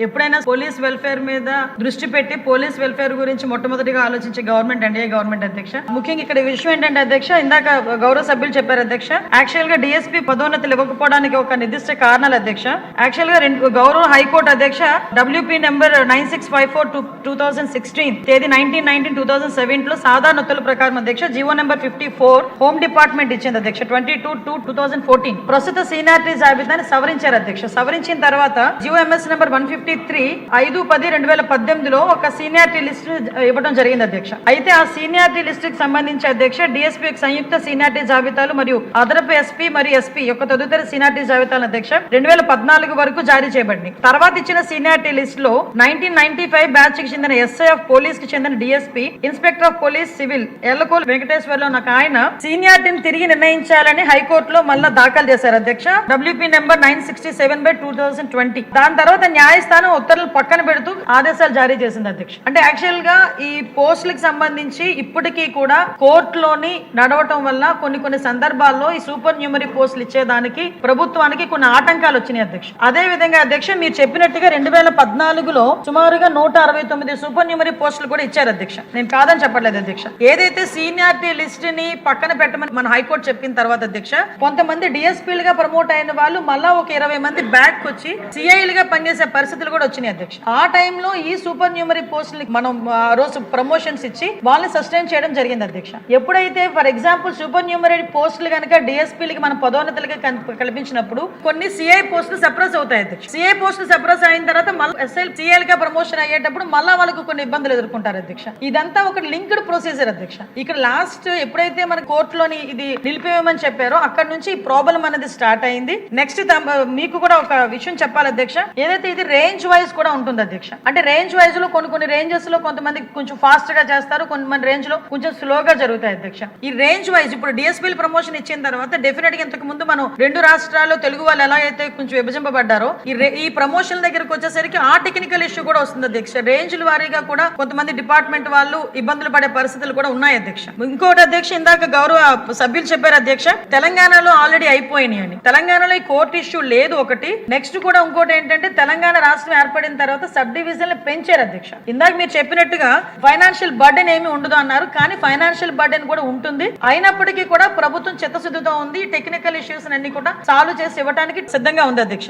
ఎప్పుడైనా police welfare మీద దృష్టి పెట్టి పోలీస్ వెల్ఫేర్ గురించి మొట్టమొదటిగా ఆలోచించే గవర్నమెంట్ ఎన్డీఏ గవర్నమెంట్ అధ్యక్ష. ముఖ్యంగా ఇక్కడ విషయం ఏంటంటే అధ్యక్ష, ఇందాక గౌరవ సభ్యులు చెప్పారు అధ్యక్ష, యాక్చువల్ గా డిఎస్పీ పదోన్నతులు ఇవ్వకపోవడానికి ఒక నిర్దిష్ట కారణాలు అధ్యక్ష. యాక్చువల్ గా గౌరవ హైకోర్టు అధ్యక్ష WP నెంబర్ 9654/2016 తేదీ 19/19/2007 లో సాధారణ ఉత్తర్వుల ప్రకారం అధ్యక్ష జీవో నెంబర్ 54 హోమ్ డిపార్ట్మెంట్ ఇచ్చింది అధ్యక్ష 22/2/2014 ప్రస్తుత సీనియారిటీ జాబితాని సవరించారు అధ్యక్ష. సవరించిన తర్వాత GOMS నెంబర్ 153 5/10/2018 ఒక సీనియారిటీ లిస్ట్ ఇవ్వడం జరిగింది అధ్యక్ష. అయితే ఆ సీనియారిటీ లిస్ట్ కి సంబంధించి అధ్యక్ష డిఎస్పీ సంయుక్త సీనియారిటీ జాబితాలు మరియు అదనపు ఎస్పీ మరియు ఎస్పీ యొక్క తదుపరి సీనియారిటీ జాబితాలు అధ్యక్ష 2014 వరకు జారీ చేయబడింది. తర్వాత ఇచ్చిన సీనియారిటీ లిస్ట్ లో 1995 బ్యాచ్ కి చెందిన SI ఆఫ్ పోలీస్ కి చెందిన DSP, inspector of police civil ఎల్లకోలు వెంకటేశ్వర్లో నాకు ఆయన సీనియారిటీని తిరిగి నిర్ణయించాలని హైకోర్టులో మళ్ళా దాఖలు చేశారు అధ్యక్ష WP నెంబర్ 967/2020. దాని తర్వాత న్యాయస్థానం ఉత్తర్వులు పక్కన పెడుతూ ఆదేశాలు జారీ చేసింది అధ్యక్ష. అంటే యాక్చువల్ గా ఈ పోస్టులకు సంబంధించి ఇప్పటికీ కూడా కోర్టులోని నడవటం వల్ల కొన్ని సందర్భాల్లో ఈ సూపర్ న్యూమరీ పోస్టులు ఇచ్చేదానికి ప్రభుత్వానికి కొన్ని ఆటంకాలు వచ్చినాయి అధ్యక్ష. అదే విధంగా అధ్యక్ష మీరు చెప్పినట్టుగా 2014లో సుమారుగా 169 సూపర్ న్యూమరీ పోస్టులు కూడా ఇచ్చారు అధ్యక్ష. నేను కాదని చెప్పట్లేదు అధ్యక్ష. ఏదైతే సీనియారిటీ లిస్ట్ ని పక్కన పెట్టమని మన హైకోర్టు చెప్పిన తర్వాత అధ్యక్ష కొంతమంది డిఎస్పీలుగా ప్రమోట్ అయిన వాళ్ళు మళ్ళా ఒక 20 మంది బ్యాక్ వచ్చి సిఐలుగా పనిచేసే పరిస్థితులు కూడా వచ్చినాయి అధ్యక్ష. ఆ టైంలో ఈ సూపర్ న్యూమరీ పోస్టులకి మనం ఆ రోజు ప్రమోషన్స్ ఇచ్చి వాళ్ళని సస్టైన్ చేయడం జరిగింది అధ్యక్ష. ఎప్పుడైతే ఫర్ ఎగ్జాంపుల్ సూపర్ న్యూమరీ పోస్టులు కనుక డిఎస్పీలకి మన పదోన్నతులకి కల్పించినప్పుడు కొన్ని సిఐ పోస్టులు సప్రెస్ అవుతాయి అధ్యక్ష. సిఐ పోస్టులు సప్రెస్ అయిన తర్వాత మళ్ళీ SI సిఐల్ గా ప్రమోషన్ అయ్యేటప్పుడు మళ్ళా వాళ్ళకు కొన్ని ఇబ్బందులు ఎదుర్కొంటారు అధ్యక్ష. ఇదంతా ఒక లింక్డ్ ప్రొసీజర్ అధ్యక్ష. ఇక్కడ లాస్ట్ ఎప్పుడైతే మన కోర్టులోని ఇది నిలిపివేయమని చెప్పారో అక్కడ నుంచి ఈ ప్రాబ్లం అనేది స్టార్ట్ అయింది. నెక్స్ట్ మీకు కూడా ఒక విషయం చెప్పాలి అధ్యక్ష, ఏదైతే ఇది రేంజ్ వైజ్ కూడా ఉంటుంది అధ్యక్ష. అంటే రేంజ్ వైజ్ లో కొన్ని రేంజెస్ లో కొంతమంది కొంచెం ఫాస్ట్ గా చేస్తారు, కొంతమంది రేంజ్ లో కొంచెం స్లోగా జరుగుతాయి అధ్యక్ష. ఈ రేంజ్ వైజ్ ఇప్పుడు డిఎస్పీలు ప్రమోషన్ ఇచ్చిన తర్వాత డెఫినెట్ గా ఇంతకు ముందు మనం 2 రాష్ట్రాల్లో తెలుగు వాళ్ళు ఎలా అయితే కొంచెం విభజింపబడ్డారో ఈ ప్రమోషన్ దగ్గరకు వచ్చేసరికి ఆ టెక్నికల్ ఇష్యూ కూడా వస్తుంది అధ్యక్ష. రేంజ్ల వారీగా కూడా కొంతమంది డిపార్ట్మెంట్ వాళ్ళు ఇబ్బందులు పడే పరిస్థితులు కూడా ఉన్నాయి అధ్యక్ష. ఇంకోటి అధ్యక్ష, ఇందాక గౌరవ సభ్యులు చెప్పారు అధ్యక్ష తెలంగాణలో ఆల్రెడీ అయిపోయినాయి అని. తెలంగాణలో ఈ కోర్టు ఇష్యూ లేదు ఒకటి. నెక్స్ట్ కూడా ఇంకోటి ఏంటంటే తెలంగాణ రాష్ట్రం ఏర్పడిన తర్వాత సబ్ డివిజన్ పెంచారు అధ్యక్ష. ఇందాక మీరు చెప్పినట్టుగా ఫైనాన్షియల్ బర్డెన్ ఏమి ఉండదు అన్నారు, కానీ ఫైనాన్షియల్ బర్డెన్ కూడా ఉంటుంది. అయినప్పటికీ కూడా ప్రభుత్వం చిత్తశుద్ధితో ఉంది, టెక్నికల్ ఇష్యూస్ అన్ని కూడా సాల్వ్ చేసి ఇవ్వడానికి సిద్ధంగా ఉంది అధ్యక్ష.